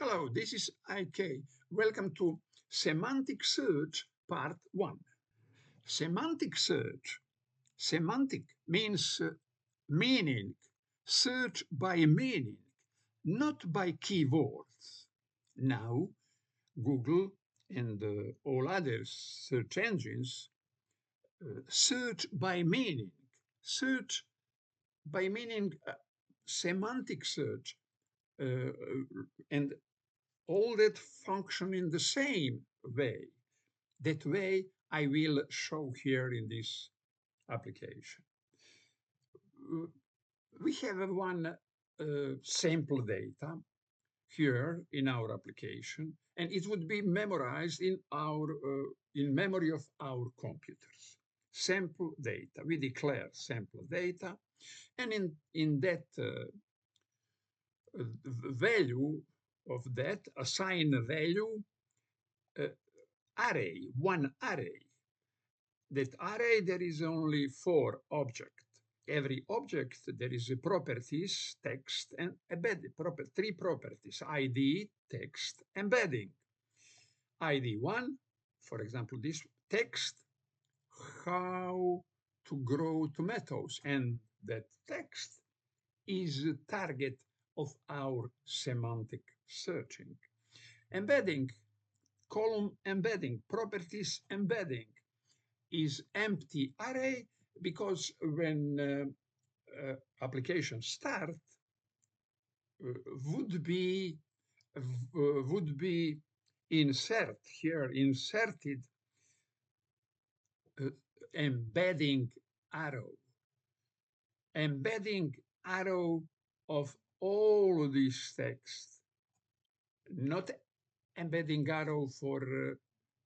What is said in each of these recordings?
Hello, this is IK. Welcome to Semantic Search Part 1. Semantic search. Semantic means meaning, search by meaning, not by keywords. Now, Google and all other search engines search by meaning. Search by meaning, semantic search, uh, and all that function in the same way. That way I will show here in this application. We have one sample data here in our application, and it would be memorized in our in memory of our computers. Sample data. We declare sample data, and in that value of that assign a value array, one array. That array, there is only 4 objects. Every object, there is a properties, text, and embedded, 3 properties, ID, text, embedding. ID 1, for example, this text, how to grow tomatoes, and that text is the target of our semantic searching. Embedding, column embedding, properties embedding is empty array because when application start would be inserted embedding arrow of all these text, not embedding arrow for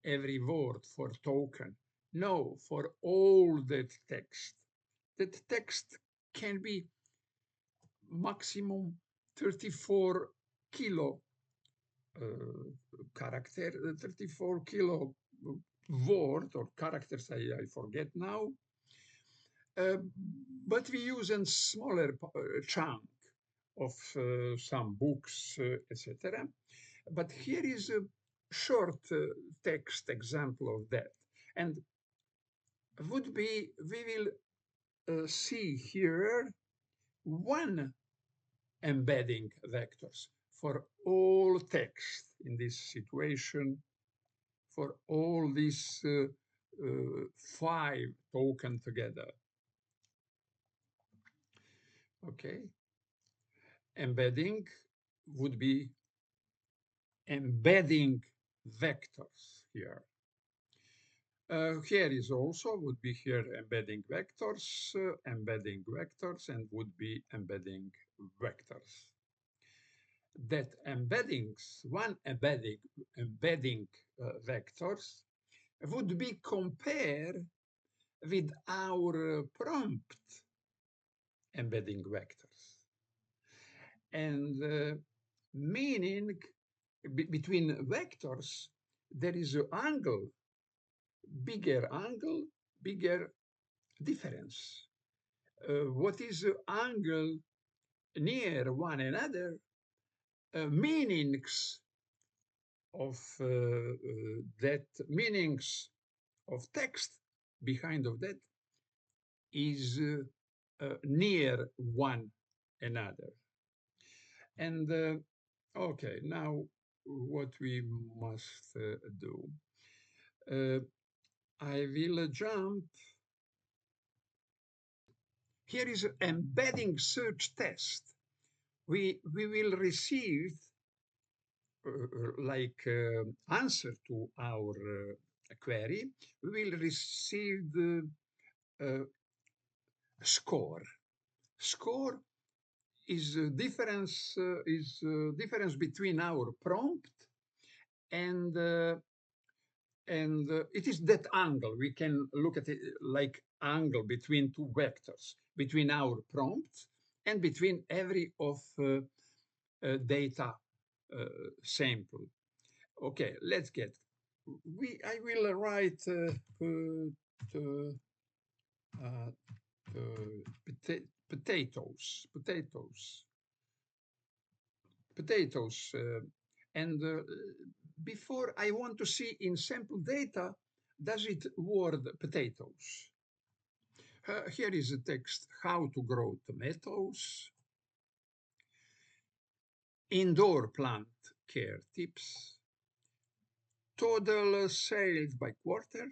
every word, for token. No, for all that text. That text can be maximum 34 kilo character, 34 kilo word or characters, I forget now. But we use a smaller chunk of some books, etc. But here is a short text example of that. And would be, we will see here one embedding vectors for all text in this situation, for all these 5 token together. Okay, embedding would be embedding vectors here. Here is also would be here embedding vectors, and would be embedding vectors. That embeddings, one embedding vectors would be compared with our prompt embedding vectors. And meaning between vectors, there is an angle, bigger difference. What is the angle near one another? Meanings of that meanings of text behind of that is near one another. And okay, now what we must do. I will jump. Here is embedding search test. We will receive answer to our query. We will receive the score. Score is difference between our prompt and it is that angle. We can look at it like angle between 2 vectors, between our prompt and between every of data sample. Okay, let's get. I will write potatoes, And before I want to see in sample data, does it word potatoes? Here is a text, how to grow tomatoes, indoor plant care tips, total sales by quarter,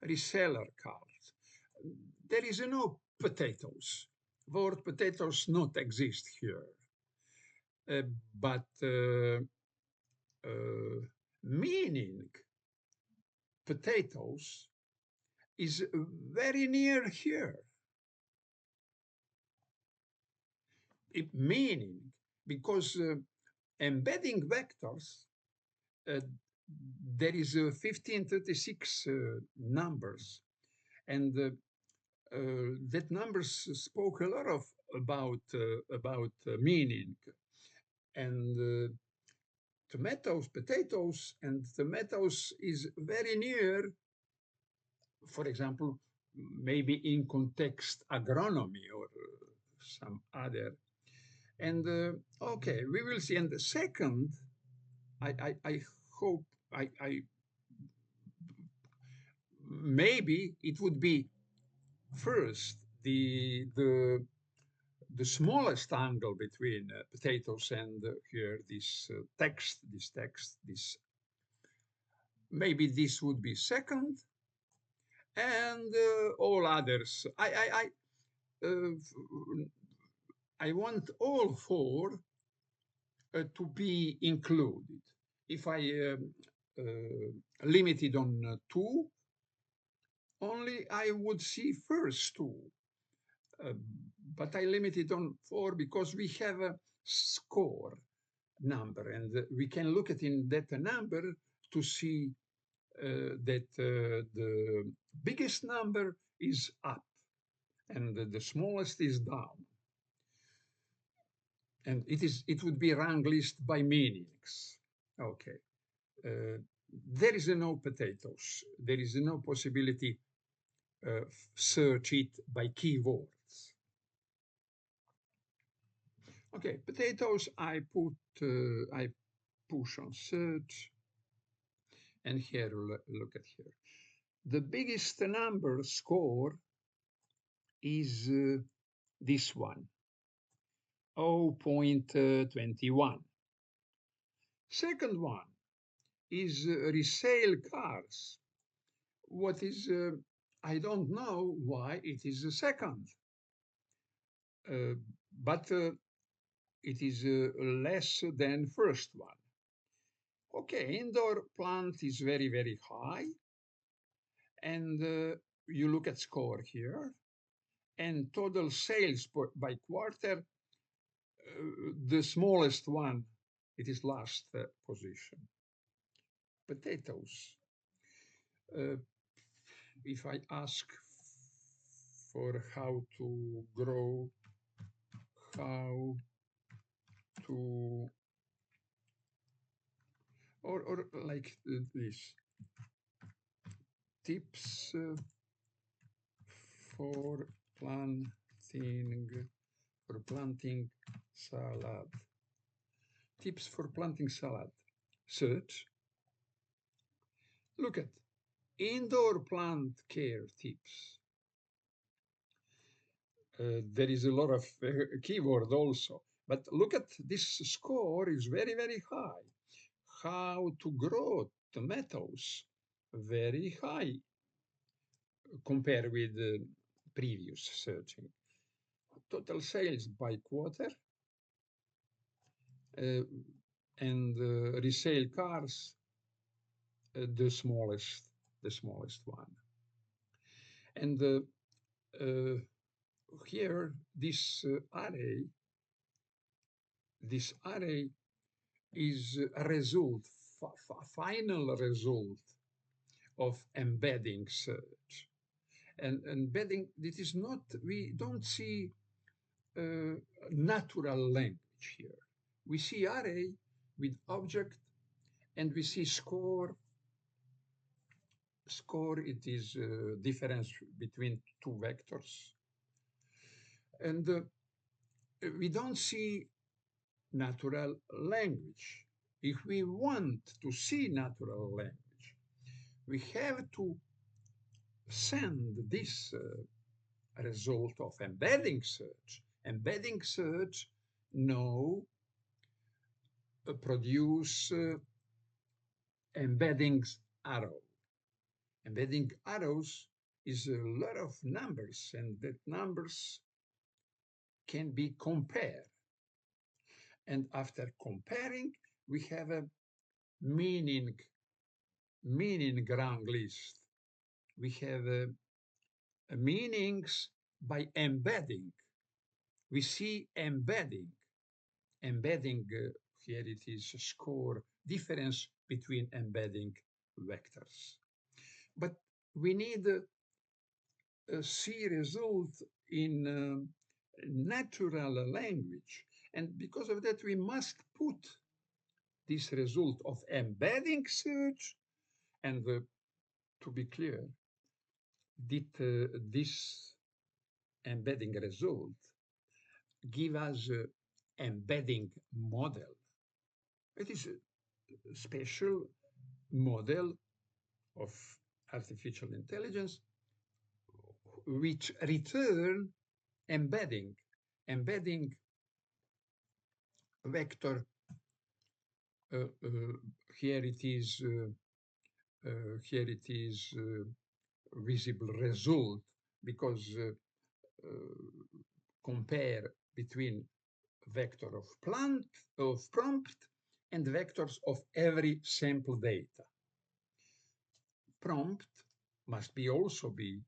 reseller cards. There is no potatoes. Word potatoes not exist here. But meaning potatoes is very near here. Meaning, because embedding vectors, uh, there is 1536 numbers, and that numbers spoke a lot of about meaning, and tomatoes, potatoes, and tomatoes is very near. For example, maybe in context agronomy or some other. And okay, we will see. And the second, I hope I maybe it would be first the smallest angle between potatoes and here this maybe this would be second, and all others. Uh, I want all four to be included. If I limit it on two, only I would see first two. Uh, but I limit it on four because we have a score number, and we can look at in that number to see that the biggest number is up and the smallest is down. And it would be rang list by meanings. Okay. Uh, there is no potatoes. There is no possibility search it by keywords. Okay, potatoes I push on search, and here look at here. The biggest number score is this one, 0.21. Second one is resale cars. What is, I don't know why it is the second, but it is less than first one. Okay, indoor plant is very, very high. And you look at score here, and total sales by quarter, the smallest one, it is last position. Potatoes. If I ask for how to grow, how to, or like this, tips for planting salad. Tips for planting salad. Search. Look at indoor plant care tips. There is a lot of keyword also, but look at this score is very, very high. How to grow tomatoes, very high compared with the previous searching. Total sales by quarter, and resale cars, the smallest one. And here, this array is a result, final result of embedding search. And embedding, it is not, we don't see natural language here. We see array with object, and we see score. Score, it is difference between two vectors. And we don't see natural language. if we want to see natural language, we have to send this result of embedding search. Embedding search now produce embedding arrow. Embedding arrows is a lot of numbers, and that numbers can be compared. And after comparing, we have a meaning ground list. We have meanings by embedding. We see embedding. Embedding, here it is score difference between embedding vectors. But we need see result in natural language. And because of that, we must put this result of embedding search, and to be clear, this embedding result give us embedding model. It is a special model of artificial intelligence which return embedding vector. Here it is visible result because compare between vector of prompt and vectors of every sample data. Prompt must be also be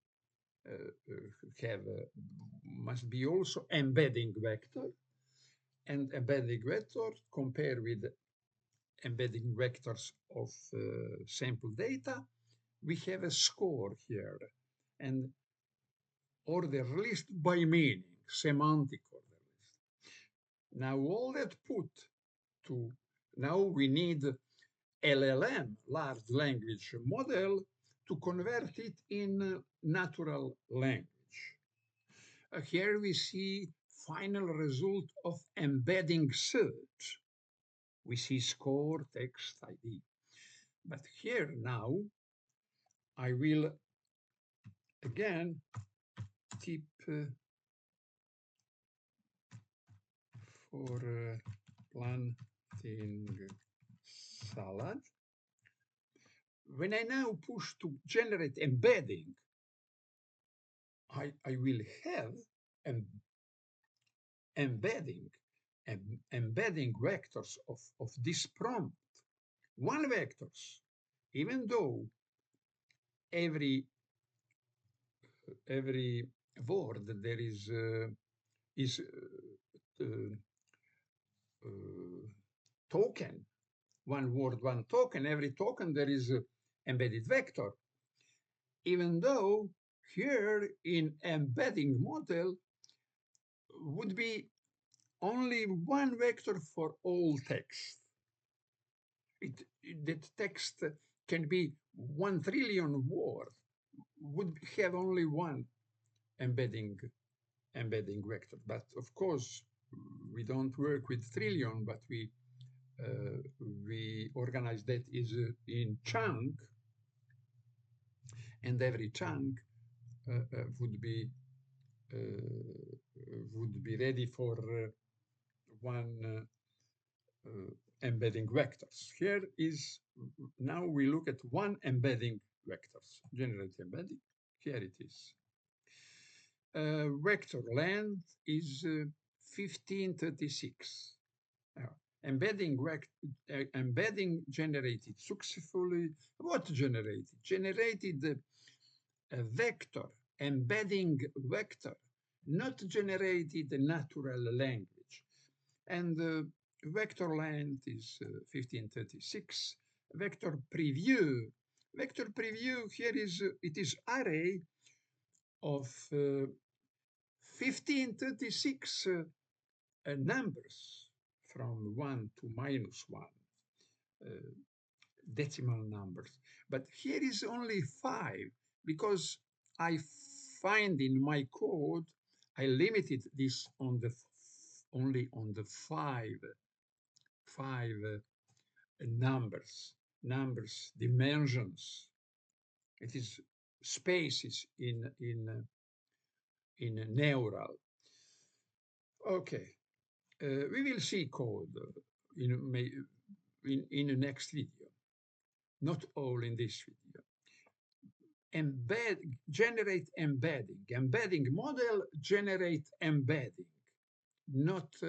must be also embedding vector, and embedding vector compare with embedding vectors of sample data. We have a score here, and order list by meaning, semantic order list. Now all that put to, now we need LLM, large language model, to convert it in natural language. Here we see final result of embedding search. We see score, text, ID. But here now, I will again tip for planting salad. When I now push to generate embedding, I will have an embedding vectors of this prompt. One vectors, even though every word there is token, one word, one token, every token there is embedded vector. Even though here in embedding model would be only one vector for all text. That text can be 1 trillion words, would have only one embedding vector. But of course, we don't work with trillion, but we organize that is in chunk, and every chunk would be ready for one embedding vectors. Here is, now we look at one embedding vectors, generate embedding. Here it is. Vector length is 1536. Embedding generated successfully. What generated? Generated a vector, embedding vector, not generated natural language. And the vector length is 1536. Vector preview. Vector preview here is, it is array of 1536 numbers from 1 to -1, decimal numbers. But here is only 5 because I find in my code, I limited this on the only on the five numbers, dimensions. It is spaces in neural. Okay, we will see code in the next video. Not all in this video. Generate embedding. Embedding model generate embedding, not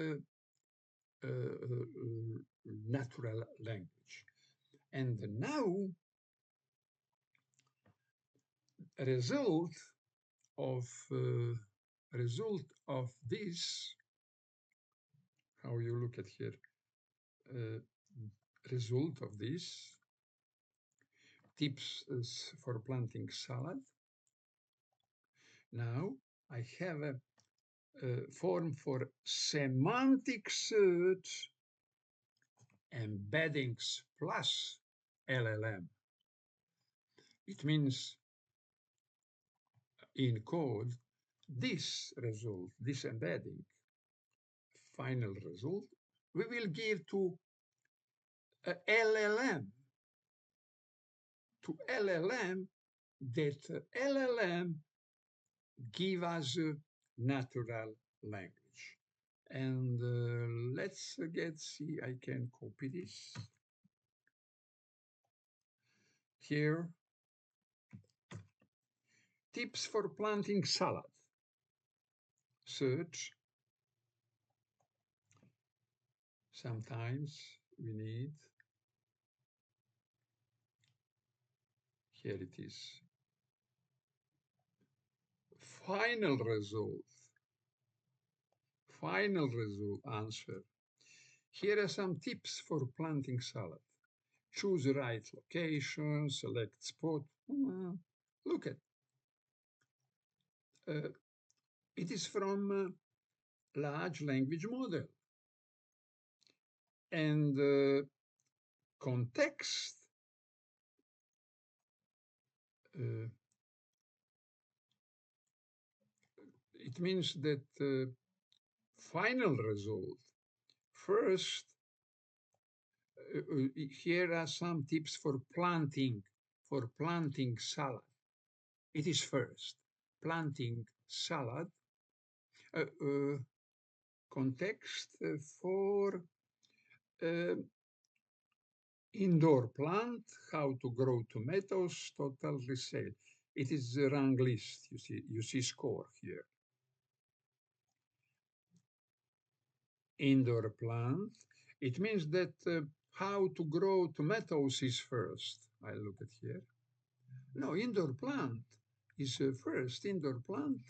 natural language. And now, result of this, how you look at here, result of this, tips for planting salad. Now I have a form for semantic search embeddings plus LLM. It means in code, this result, this embedding, final result, we will give to LLM, that LLM give us natural language. And let's see, I can copy this. Here, tips for planting salad. Search. Sometimes we need. Here it is. Final result. Final result answer. Here are some tips for planting salad. Choose the right location, select spot. Look at. It is from large language model. And context, it means that final result. First, here are some tips for planting salad. It is first, planting salad. Context for indoor plant, how to grow tomatoes, total resale. It is the rang list, you see score here. Indoor plant, it means that how to grow tomatoes is first. I look at here. No, indoor plant is first, indoor plant.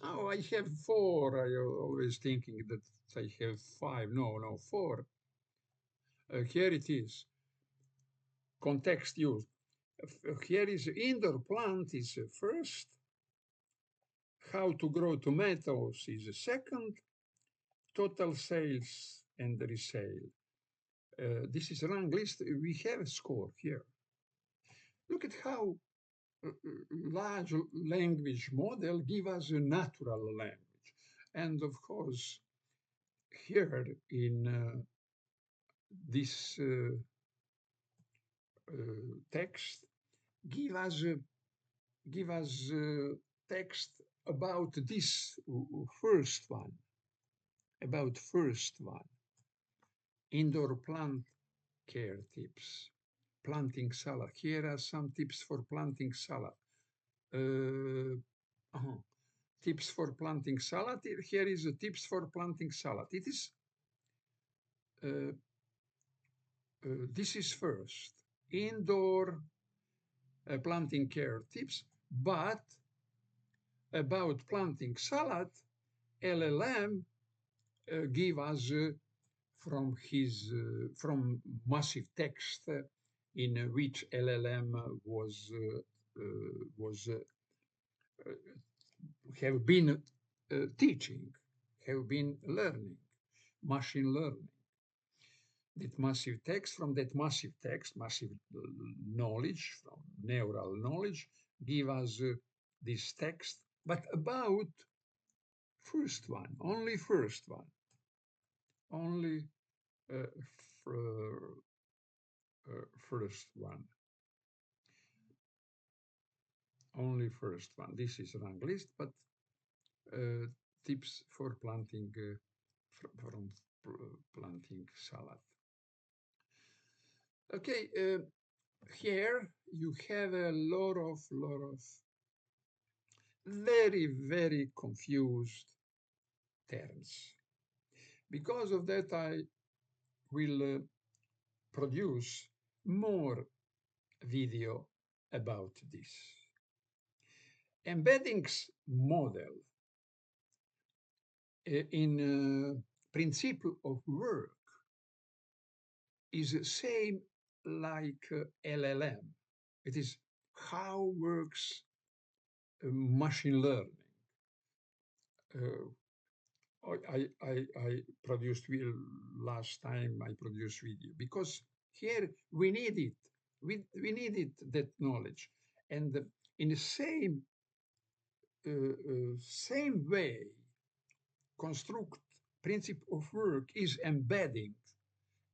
Oh, I have 4. I always thinking that I have 5. No, 4. Here it is. Context used. Here is indoor plant is first. How to grow tomatoes is second. Total sales and resale. This is rang list. We have a score here. Look at how large language model give us a natural language. And of course, here in this text, give us text about this first one, indoor plant care tips, planting salad. Here are some tips for planting salad. Tips for planting salad. Here is the tips for planting salad. It is this is first, indoor planting care tips, but about planting salad, LLM give us from massive text in which LLM have been teaching, have been learning, machine learning. That massive text, from that massive text, massive knowledge, from neural knowledge, give us this text, but about first one, only first one, only first one. Only first one. This is rang list, but tips for planting from planting salad. Okay, here you have a lot of very confused terms. Because of that, I will produce more video about this. Embeddings model in principle of work is the same like LLM. It is how works machine learning. I produced last time I produced video because here we need it. We needed that knowledge, and in the same way, construct principle of work is embedding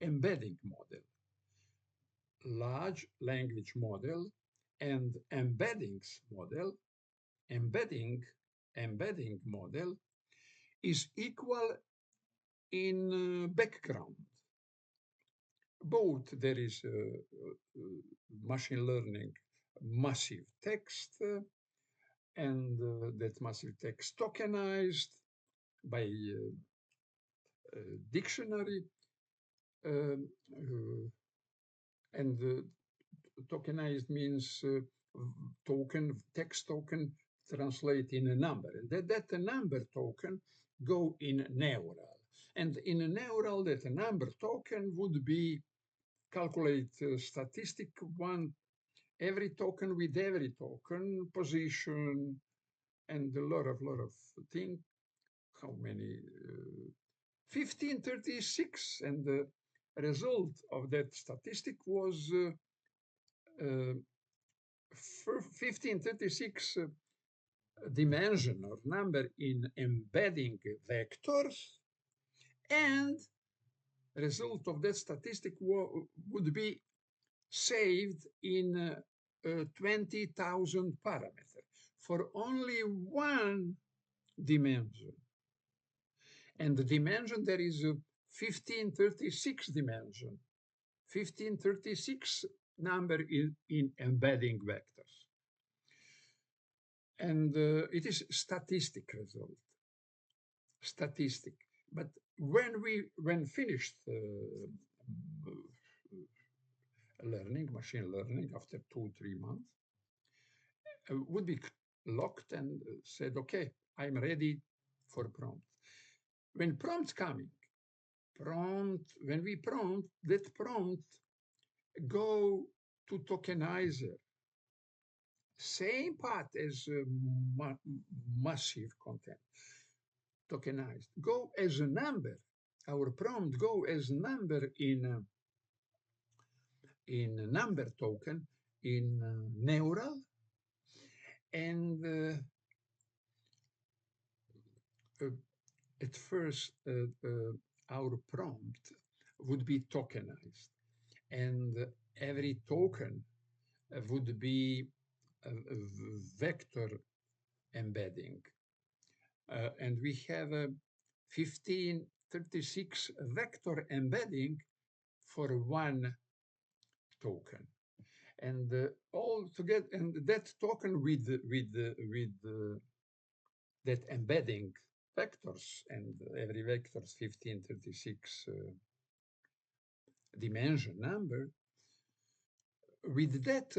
model, large language model, and embedding model is equal in background. Both there is machine learning massive text and that massive text tokenized by dictionary and tokenized means text token translate in a number, and that number token go in neural, and in a neural that a number token would be calculate statistic one every token with every token position and a lot of things. How many 1536, and the result of that statistic was 1536 dimension or number in embedding vectors, and result of that statistic would be saved in 20,000 parameters for only one dimension. And the dimension there is 1536 dimension, 1536 number in embedding vectors. And it is statistic result, statistic. But when finished learning, machine learning, after 2-3 months, would be locked and said, okay, I'm ready for prompt. When prompt coming, when we prompt, that prompt go to tokenizer, same path as massive content, tokenized, go as a number. Our prompt go as number in number token in neural, and at first our prompt would be tokenized, and every token would be a vector embedding. And we have a 1536 vector embedding for one token. And all together, and that token with that embedding vectors, and every vector is 1536 dimension number, with that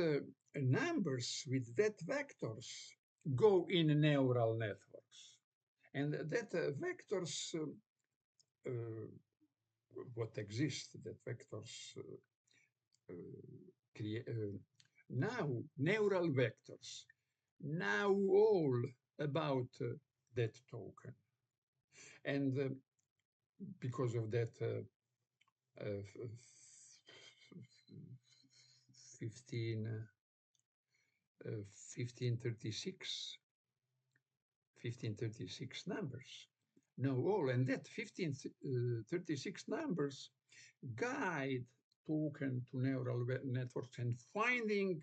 numbers, with that vectors, go in neural networks. And that vectors, what exists, that vectors create, now neural vectors, now all about that token. And because of that 1536 numbers. Know all, and that 1536 numbers guide token to neural networks and finding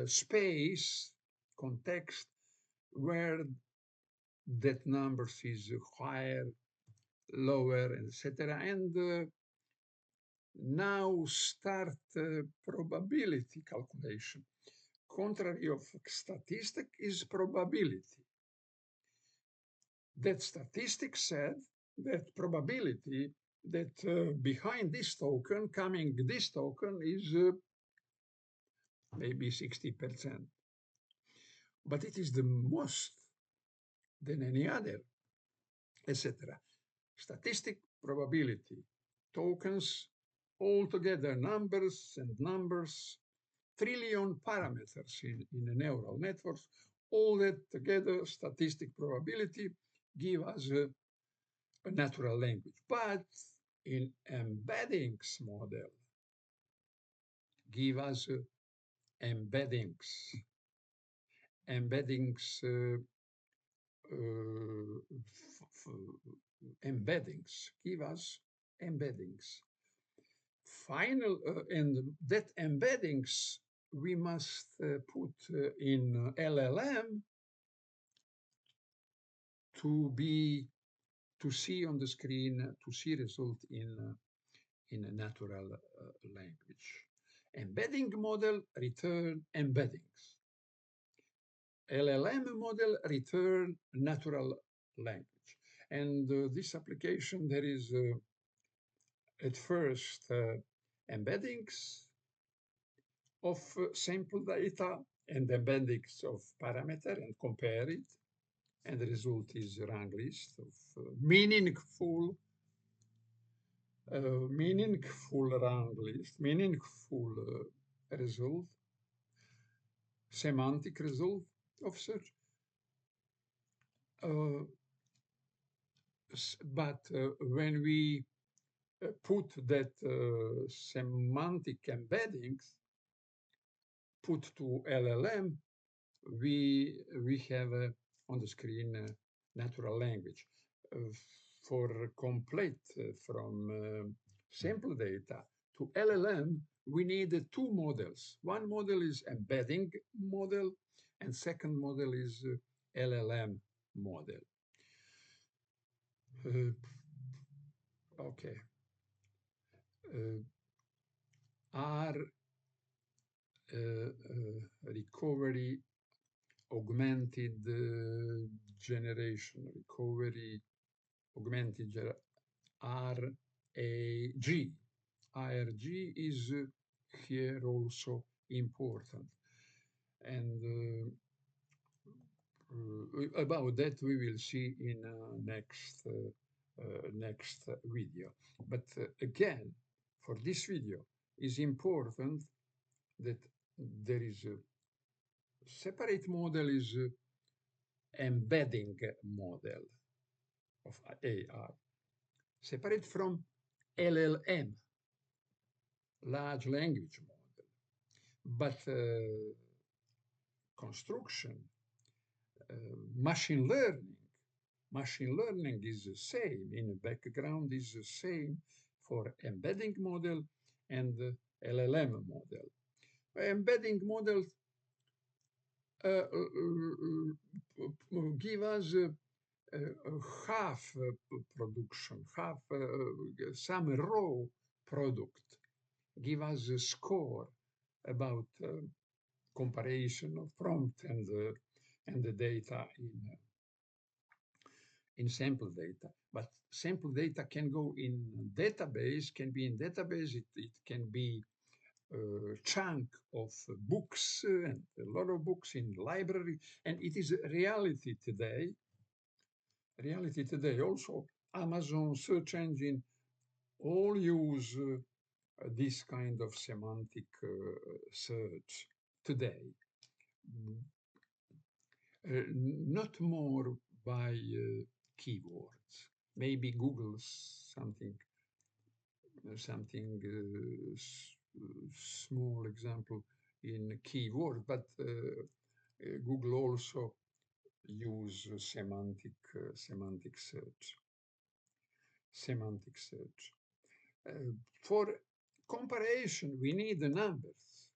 space, context, where that numbers is higher, lower, etc. And now start probability calculation. Contrary of statistic is probability. That statistic said that probability that behind this token, coming this token is maybe 60%. But it is the most than any other, etc. Statistic probability, tokens, altogether numbers and numbers, trillion parameters in a neural network, all that together, statistic probability, give us a natural language. But in embeddings model, give us embeddings. Embeddings, embeddings, give us embeddings. Final, and that embeddings we must put in LLM to see on the screen, to see result in a natural language. Embedding model return embeddings. LLM model return natural language. And this application, there is at first embeddings of sample data and embeddings of parameter and compare it. And the result is a rank list of meaningful rank list, meaningful result, semantic result of search. But when we put that semantic embeddings put to LLM, we have on the screen natural language. For complete from sample data to LLM, we need two models. One model is embedding model, and second model is LLM model. Okay. Are recovery augmented generation, recovery augmented RAG. IRG is here also important. And about that we will see in next video. But again, for this video, is important that there is a separate model is embedding model of AI, separate from LLM, large language model. But construction, machine learning is the same, in the background is the same for embedding model and LLM model. Embedding model give us half production, half some raw product, give us a score about comparison of prompt and the data in sample data. But sample data can go in database, can be in database, it can be chunk of books and a lot of books in library, and it is a reality today. Reality today also, Amazon search engine all use this kind of semantic search today. Not more by keywords. Maybe Google something small example in keyword, but Google also use semantic search. For comparison, we need the numbers.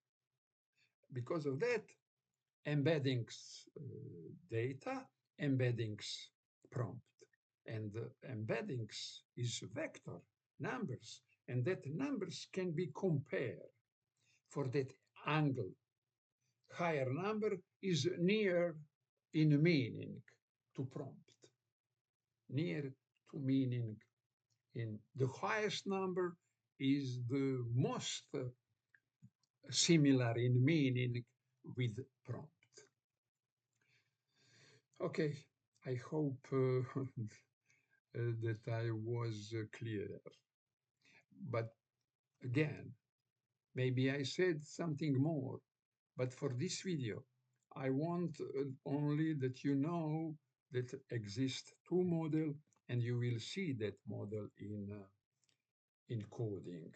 Because of that, embeddings data, embeddings prompt. And embeddings is vector, numbers, and that numbers can be compared for that angle. Higher number is near in meaning to prompt, near to meaning in the highest number is the most similar in meaning with prompt. Okay, I hope that I was clear. But again, maybe I said something more, but for this video, I want only that you know that exist two model and you will see that model in coding.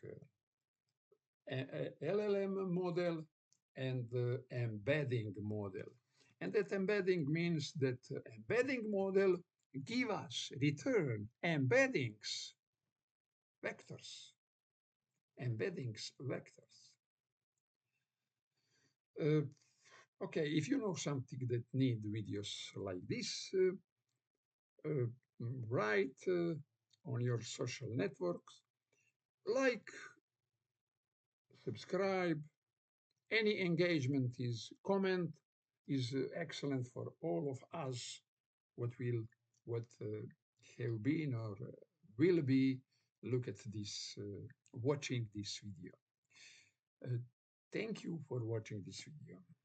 LLM model and the embedding model. And that embedding means that embedding model give us return embeddings, vectors, embeddings, vectors. Uh, okay, if you know something that need videos like this, uh, write on your social networks, like, subscribe. Any engagement is comment is excellent for all of us. What have been or will be look at this watching this video. Uh, Thank you for watching this video.